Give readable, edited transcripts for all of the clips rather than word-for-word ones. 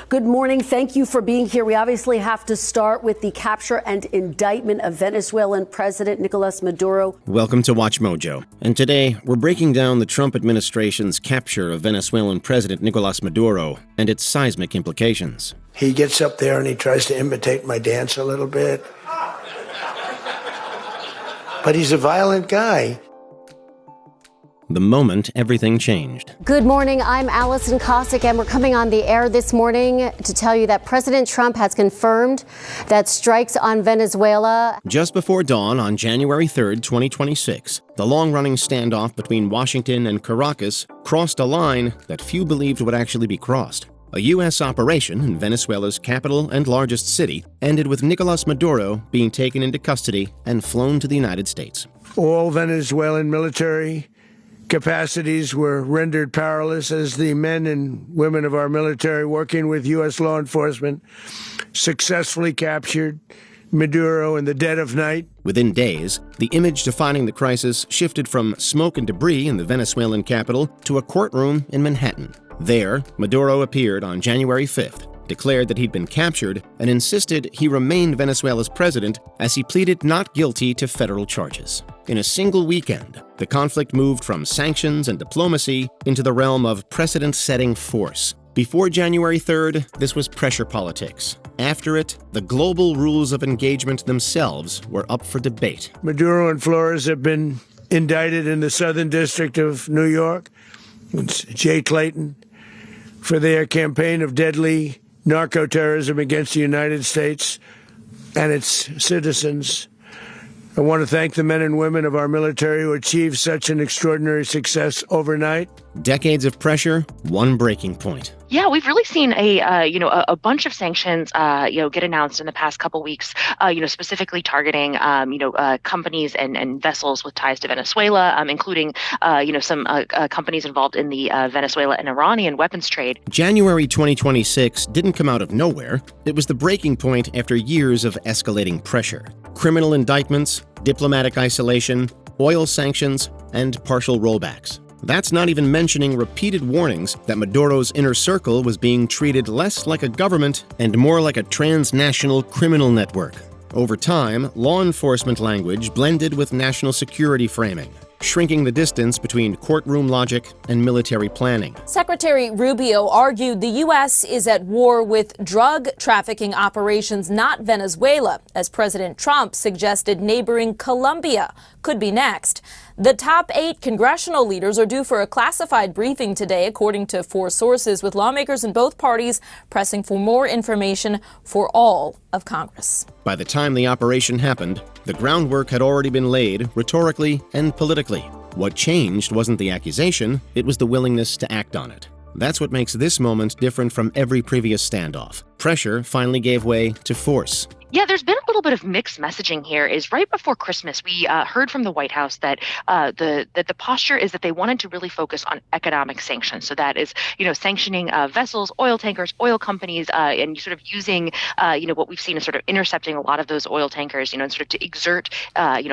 Good morning. Thank you for being here. We obviously have to start with the capture and indictment of Venezuelan President Nicolás Maduro. Welcome to Watch Mojo. And today, we're breaking down the Trump administration's capture of Venezuelan President Nicolás Maduro and its seismic implications. He gets up there and he tries to imitate my dance a little bit. But he's a violent guy. The moment everything changed. Good morning, I'm Allison Cossack, and we're coming on the air this morning to tell you that President Trump has confirmed that strikes on Venezuela. Just before dawn on January 3rd, 2026, the long-running standoff between Washington and Caracas crossed a line that few believed would actually be crossed. A U.S. operation in Venezuela's capital and largest city ended with Nicolás Maduro being taken into custody and flown to the United States. All Venezuelan military capacities were rendered powerless as the men and women of our military working with U.S. law enforcement successfully captured Maduro in the dead of night. Within days, the image defining the crisis shifted from smoke and debris in the Venezuelan capital to a courtroom in Manhattan. There, Maduro appeared on January 5th, declared that he'd been captured, and insisted he remained Venezuela's president as he pleaded not guilty to federal charges. In a single weekend, the conflict moved from sanctions and diplomacy into the realm of precedent-setting force. Before January 3rd, this was pressure politics. After it, the global rules of engagement themselves were up for debate. Maduro and Flores have been indicted in the Southern District of New York. It's Jay Clayton for their campaign of deadly narco-terrorism against the United States and its citizens. I want to thank the men and women of our military who achieved such an extraordinary success overnight. Decades of pressure, one breaking point. Yeah, we've really seen a bunch of sanctions, get announced in the past couple weeks, specifically targeting, companies and vessels with ties to Venezuela, including, some companies involved in the Venezuela and Iranian weapons trade. January 2026 didn't come out of nowhere. It was the breaking point after years of escalating pressure. Criminal indictments, diplomatic isolation, oil sanctions, and partial rollbacks. That's not even mentioning repeated warnings that Maduro's inner circle was being treated less like a government and more like a transnational criminal network. Over time, law enforcement language blended with national security framing, shrinking the distance between courtroom logic and military planning. Secretary Rubio argued the U.S. is at war with drug trafficking operations, not Venezuela, as President Trump suggested neighboring Colombia could be next. The top 8 congressional leaders are due for a classified briefing today, according to 4 sources, with lawmakers in both parties pressing for more information for all of Congress. By the time the operation happened, the groundwork had already been laid rhetorically and politically. What changed wasn't the accusation, it was the willingness to act on it. That's what makes this moment different from every previous standoff. Pressure finally gave way to force. Yeah, there's been a little bit of mixed messaging here. Is right before Christmas, we heard from the White House that the posture is that they wanted to really focus on economic sanctions. So that is, sanctioning vessels, oil tankers, oil companies, and sort of using, what we've seen is sort of intercepting a lot of those oil tankers, and sort of to exert,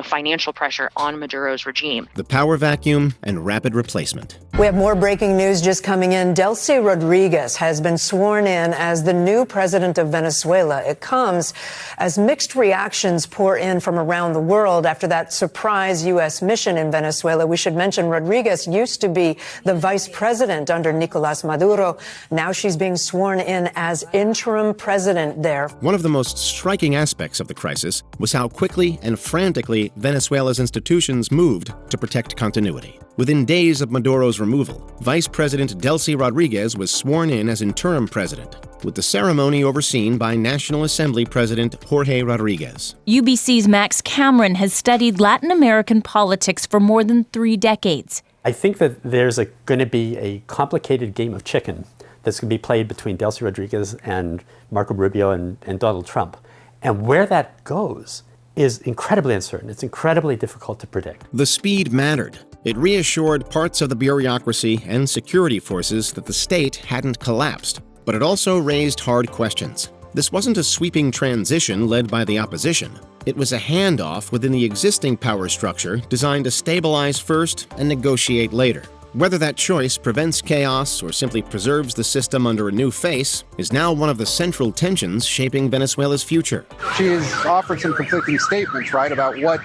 financial pressure on Maduro's regime. The power vacuum and rapid replacement. We have more breaking news just coming in. Delcy Rodriguez has been sworn in as the new president of Venezuela. It comes as mixed reactions pour in from around the world after that surprise U.S. mission in Venezuela. We should mention Rodriguez used to be the vice president under Nicolás Maduro. Now she's being sworn in as interim president there. One of the most striking aspects of the crisis was how quickly and frantically Venezuela's institutions moved to protect continuity. Within days of Maduro's removal, Vice President Delcy Rodriguez was sworn in as interim president, with the ceremony overseen by National Assembly President Jorge Rodriguez. UBC's Max Cameron has studied Latin American politics for more than 3 decades. I think that there's going to be a complicated game of chicken that's going to be played between Delcy Rodriguez and Marco Rubio and Donald Trump. And where that goes is incredibly uncertain. It's incredibly difficult to predict. The speed mattered. It reassured parts of the bureaucracy and security forces that the state hadn't collapsed. But it also raised hard questions. This wasn't a sweeping transition led by the opposition. It was a handoff within the existing power structure designed to stabilize first and negotiate later. Whether that choice prevents chaos or simply preserves the system under a new face is now one of the central tensions shaping Venezuela's future. She has offered some conflicting statements, right, about what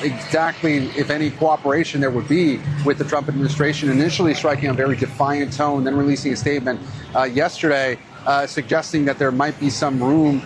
exactly, if any, cooperation there would be with the Trump administration, initially striking a very defiant tone, then releasing a statement yesterday suggesting that there might be some room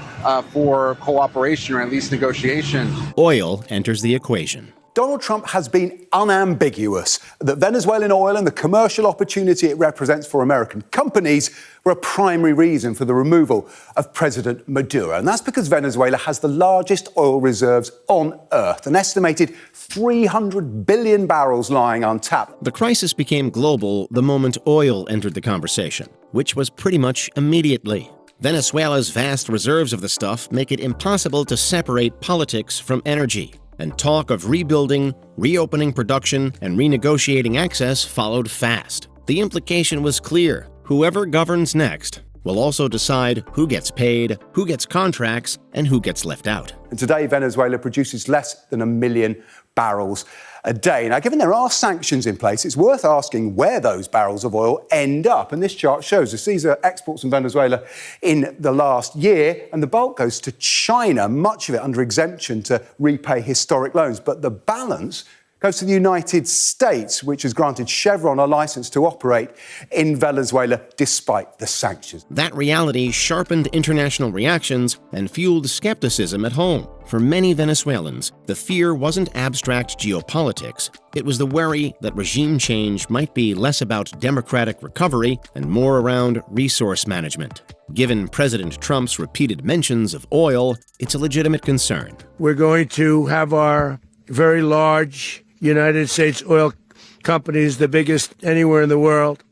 for cooperation or at least negotiation. Oil enters the equation. Donald Trump has been unambiguous that Venezuelan oil and the commercial opportunity it represents for American companies were a primary reason for the removal of President Maduro. And that's because Venezuela has the largest oil reserves on Earth, an estimated 300 billion barrels lying untapped. The crisis became global the moment oil entered the conversation, which was pretty much immediately. Venezuela's vast reserves of the stuff make it impossible to separate politics from energy. And talk of rebuilding, reopening production, and renegotiating access followed fast. The implication was clear. Whoever governs next will also decide who gets paid, who gets contracts, and who gets left out. And today, Venezuela produces less than 1 million barrels a day. Now, given there are sanctions in place, it's worth asking where those barrels of oil end up. And this chart shows us these are exports from Venezuela in the last year, and the bulk goes to China, much of it under exemption to repay historic loans. But the balance goes to the United States, which has granted Chevron a license to operate in Venezuela despite the sanctions. That reality sharpened international reactions and fueled skepticism at home. For many Venezuelans, the fear wasn't abstract geopolitics. It was the worry that regime change might be less about democratic recovery and more around resource management. Given President Trump's repeated mentions of oil, it's a legitimate concern. We're going to have our very large United States oil companies, the biggest anywhere in the world,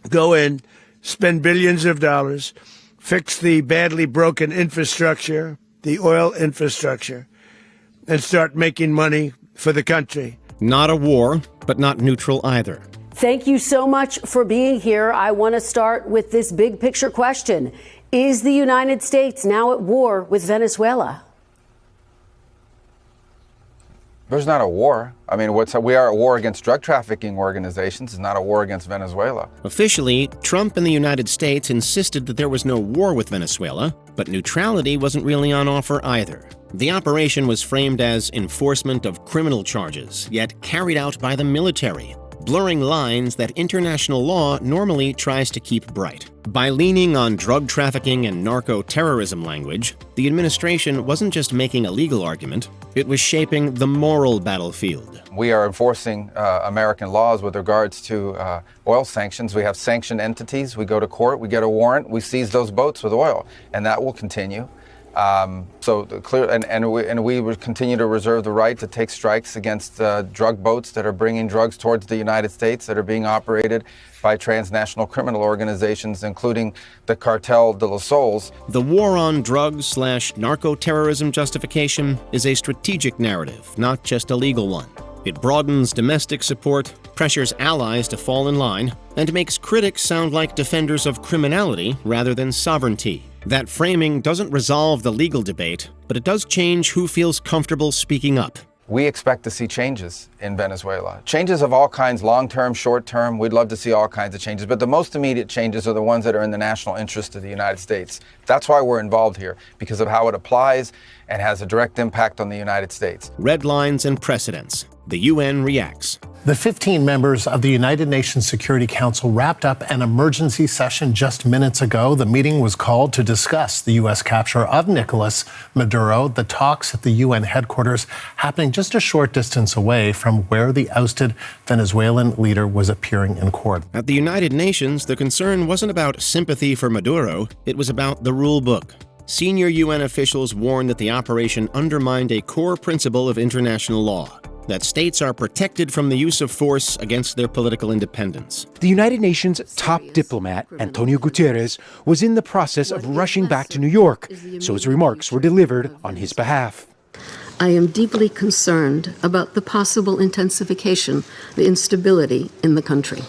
go in, spend billions of dollars, fix the badly broken infrastructure, the oil infrastructure, and start making money for the country. Not a war, but not neutral either. Thank you so much for being here. I want to start with this big picture question. Is the United States now at war with Venezuela? There's not a war. I mean, we are at war against drug trafficking organizations. It's not a war against Venezuela. Officially, Trump and the United States insisted that there was no war with Venezuela, but neutrality wasn't really on offer either. The operation was framed as enforcement of criminal charges, yet carried out by the military, blurring lines that international law normally tries to keep bright. By leaning on drug trafficking and narco-terrorism language, the administration wasn't just making a legal argument, it was shaping the moral battlefield. We are enforcing American laws with regards to oil sanctions. We have sanctioned entities. We go to court, we get a warrant, we seize those boats with oil, and that will continue. We would continue to reserve the right to take strikes against drug boats that are bringing drugs towards the United States that are being operated by transnational criminal organizations, including the Cartel de los Sols. The war on drugs/narco-terrorism justification is a strategic narrative, not just a legal one. It broadens domestic support, pressures allies to fall in line, and makes critics sound like defenders of criminality rather than sovereignty. That framing doesn't resolve the legal debate, but it does change who feels comfortable speaking up. We expect to see changes in Venezuela. Changes of all kinds, long-term, short-term. We'd love to see all kinds of changes, but the most immediate changes are the ones that are in the national interest of the United States. That's why we're involved here, because of how it applies and has a direct impact on the United States. Red lines and precedents. The UN reacts. The 15 members of the United Nations Security Council wrapped up an emergency session just minutes ago. The meeting was called to discuss the U.S. capture of Nicolás Maduro. The talks at the UN headquarters happening just a short distance away from where the ousted Venezuelan leader was appearing in court. At the United Nations, the concern wasn't about sympathy for Maduro. It was about the rule book. Senior UN officials warned that the operation undermined a core principle of international law, that states are protected from the use of force against their political independence. The United Nations top diplomat, Antonio Guterres, was in the process of rushing back to New York, so his remarks were delivered on his behalf. I am deeply concerned about the possible intensification of instability in the country,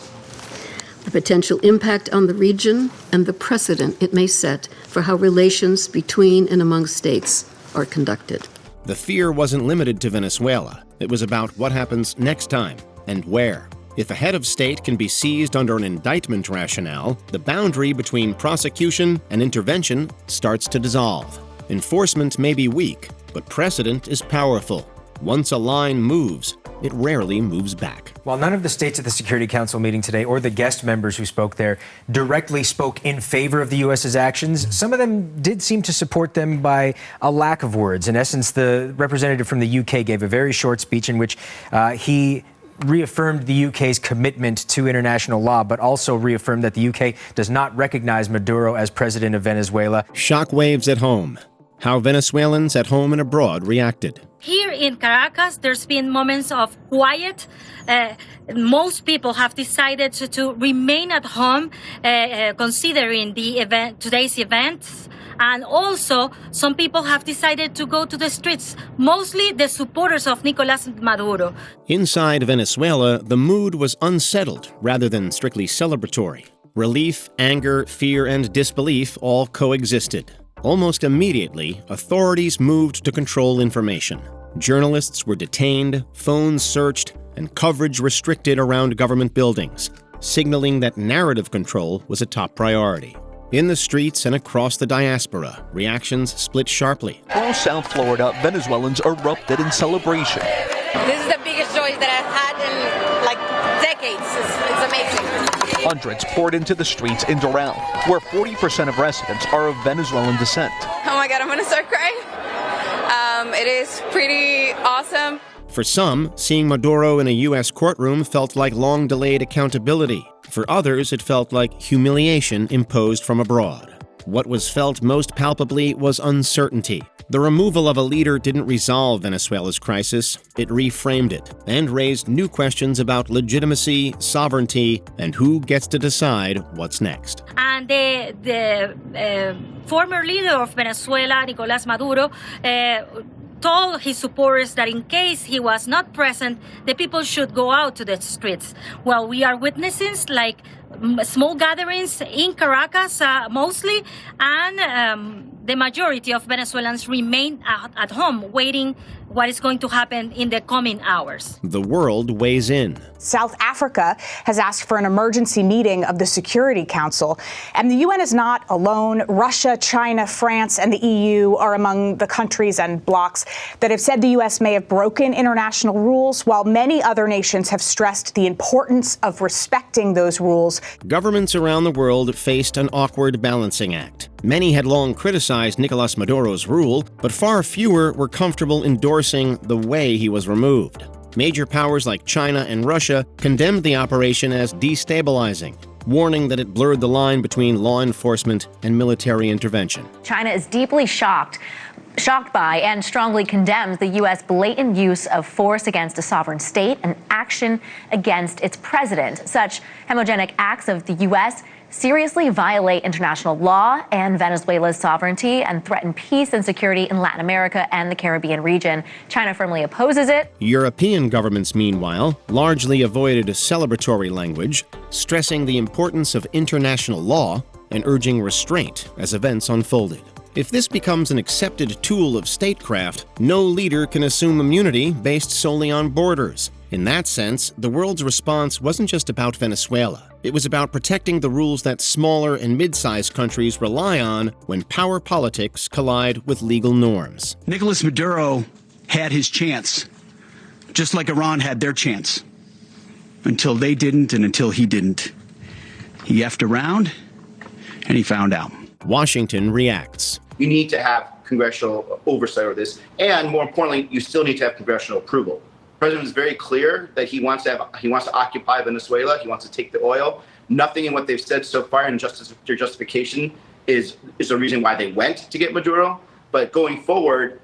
the potential impact on the region, and the precedent it may set for how relations between and among states are conducted. The fear wasn't limited to Venezuela. It was about what happens next time and where. If a head of state can be seized under an indictment rationale, the boundary between prosecution and intervention starts to dissolve. Enforcement may be weak, but precedent is powerful. Once a line moves, it rarely moves back. While none of the states at the Security Council meeting today or the guest members who spoke there directly spoke in favor of the U.S.'s actions, some of them did seem to support them by a lack of words. In essence, the representative from the U.K. gave a very short speech in which he reaffirmed the UK's commitment to international law, but also reaffirmed that the UK does not recognize Maduro as president of Venezuela. Shockwaves at home. How Venezuelans at home and abroad reacted. Here in Caracas, there's been moments of quiet. Most people have decided to remain at home, considering today's events. And also, some people have decided to go to the streets, mostly the supporters of Nicolás Maduro. Inside Venezuela, the mood was unsettled rather than strictly celebratory. Relief, anger, fear, and disbelief all coexisted. Almost immediately, authorities moved to control information. Journalists were detained, phones searched, and coverage restricted around government buildings, signaling that narrative control was a top priority. In the streets and across the diaspora, reactions split sharply. Across South Florida, Venezuelans erupted in celebration. This is the biggest joy that I've had in decades. It's amazing. Hundreds poured into the streets in Doral, where 40% of residents are of Venezuelan descent. Oh my God, I'm gonna start crying. It is pretty awesome. For some, seeing Maduro in a U.S. courtroom felt like long-delayed accountability. For others, it felt like humiliation imposed from abroad. What was felt most palpably was uncertainty. The removal of a leader didn't resolve Venezuela's crisis, it reframed it, and raised new questions about legitimacy, sovereignty, and who gets to decide what's next. And the former leader of Venezuela, Nicolás Maduro, told his supporters that in case he was not present, the people should go out to the streets. Well, we are witnessing small gatherings in Caracas mostly, and the majority of Venezuelans remain at home waiting what is going to happen in the coming hours. The world weighs in. South Africa has asked for an emergency meeting of the Security Council, and the UN is not alone. Russia, China, France, and the EU are among the countries and blocs that have said the U.S. may have broken international rules, while many other nations have stressed the importance of respecting those rules. Governments around the world faced an awkward balancing act. Many had long criticized Nicolás Maduro's rule, but far fewer were comfortable endorsing the way he was removed. Major powers like China and Russia condemned the operation as destabilizing, warning that it blurred the line between law enforcement and military intervention. China is deeply shocked by and strongly condemns the U.S. blatant use of force against a sovereign state and action against its president. Such homogenic acts of the U.S. seriously violate international law and Venezuela's sovereignty and threaten peace and security in Latin America and the Caribbean region. China firmly opposes it. European governments, meanwhile, largely avoided a celebratory language, stressing the importance of international law and urging restraint as events unfolded. If this becomes an accepted tool of statecraft, no leader can assume immunity based solely on borders. In that sense, the world's response wasn't just about Venezuela. It was about protecting the rules that smaller and mid-sized countries rely on when power politics collide with legal norms. Nicolás Maduro had his chance, just like Iran had their chance, until they didn't and until he didn't. He effed around, and he found out. Washington reacts. You need to have congressional oversight of this, and more importantly, you still need to have congressional approval. The president is very clear that he wants to occupy Venezuela. He wants to take the oil. Nothing in what they've said so far in their justification is the reason why they went to get Maduro. But going forward,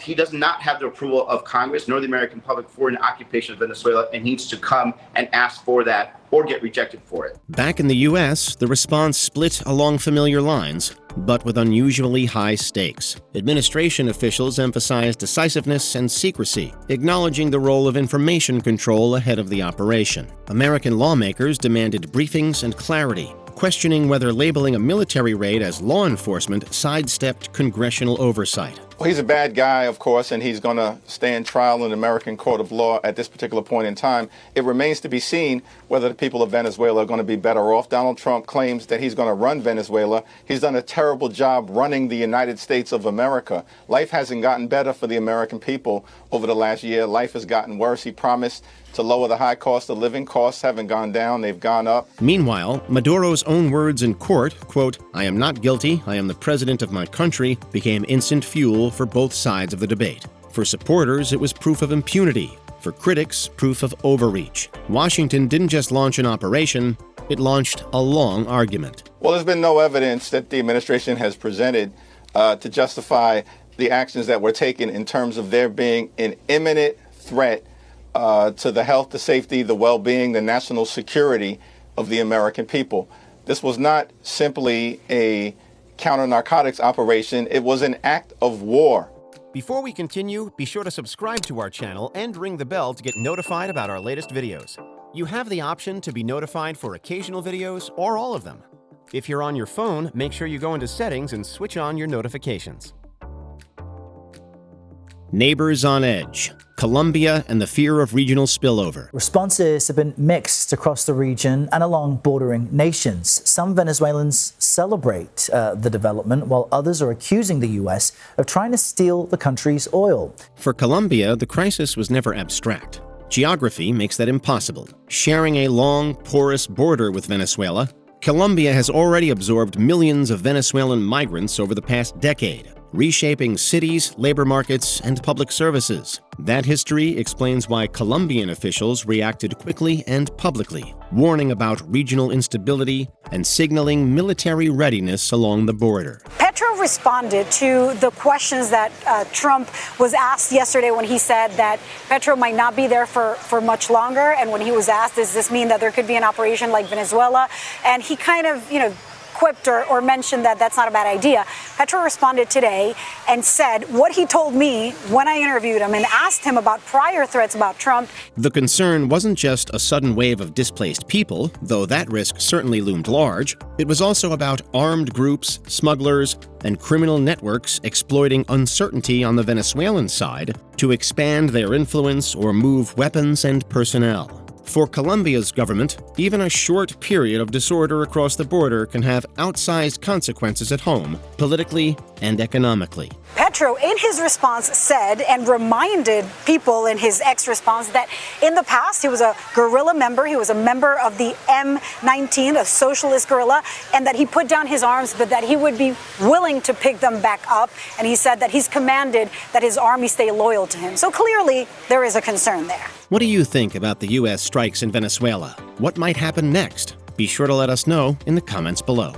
he does not have the approval of Congress nor the American public for an occupation of Venezuela, and needs to come and ask for that or get rejected for it. Back in the U.S., the response split along familiar lines, but with unusually high stakes. Administration officials emphasized decisiveness and secrecy, acknowledging the role of information control ahead of the operation. American lawmakers demanded briefings and clarity, questioning whether labeling a military raid as law enforcement sidestepped congressional oversight. Well, he's a bad guy, of course, and he's going to stand trial in an American court of law at this particular point in time. It remains to be seen whether the people of Venezuela are going to be better off. Donald Trump claims that he's going to run Venezuela. He's done a terrible job running the United States of America. Life hasn't gotten better for the American people over the last year. Life has gotten worse. He promised to lower the high cost of living. Costs haven't gone down, they've gone up. Meanwhile, Maduro's own words in court, quote, "I am not guilty, I am the president of my country," became instant fuel for both sides of the debate. For supporters, it was proof of impunity. For critics, proof of overreach. Washington didn't just launch an operation, it launched a long argument. Well, there's been no evidence that the administration has presented to justify the actions that were taken in terms of there being an imminent threat to the health, the safety, the well-being, the national security of the American people. This was not simply a counter-narcotics operation. It was an act of war. Before we continue, be sure to subscribe to our channel and ring the bell to get notified about our latest videos. You have the option to be notified for occasional videos or all of them. If you're on your phone, make sure you go into settings and switch on your notifications. Neighbors on edge. Colombia and the fear of regional spillover. Responses have been mixed across the region and along bordering nations. Some Venezuelans celebrate the development, while others are accusing the U.S. of trying to steal the country's oil. For Colombia, the crisis was never abstract. Geography makes that impossible. Sharing a long, porous border with Venezuela, Colombia has already absorbed millions of Venezuelan migrants over the past decade, reshaping cities, labor markets, and public services. That history explains why Colombian officials reacted quickly and publicly, warning about regional instability and signaling military readiness along the border. Petro responded to the questions that Trump was asked yesterday when he said that Petro might not be there for much longer. And when he was asked, does this mean that there could be an operation like Venezuela? And he kind of, quipped or mentioned that that's not a bad idea. Petro responded today and said what he told me when I interviewed him and asked him about prior threats about Trump. The concern wasn't just a sudden wave of displaced people, though that risk certainly loomed large. It was also about armed groups, smugglers, and criminal networks exploiting uncertainty on the Venezuelan side to expand their influence or move weapons and personnel. For Colombia's government, even a short period of disorder across the border can have outsized consequences at home, politically and economically. Petro, in his response, said and reminded people in his response that in the past he was a guerrilla member. He was a member of the M19, a socialist guerrilla, and that he put down his arms, but that he would be willing to pick them back up. And he said that he's commanded that his army stay loyal to him. So clearly there is a concern there. What do you think about the U.S. strikes in Venezuela? What might happen next? Be sure to let us know in the comments below.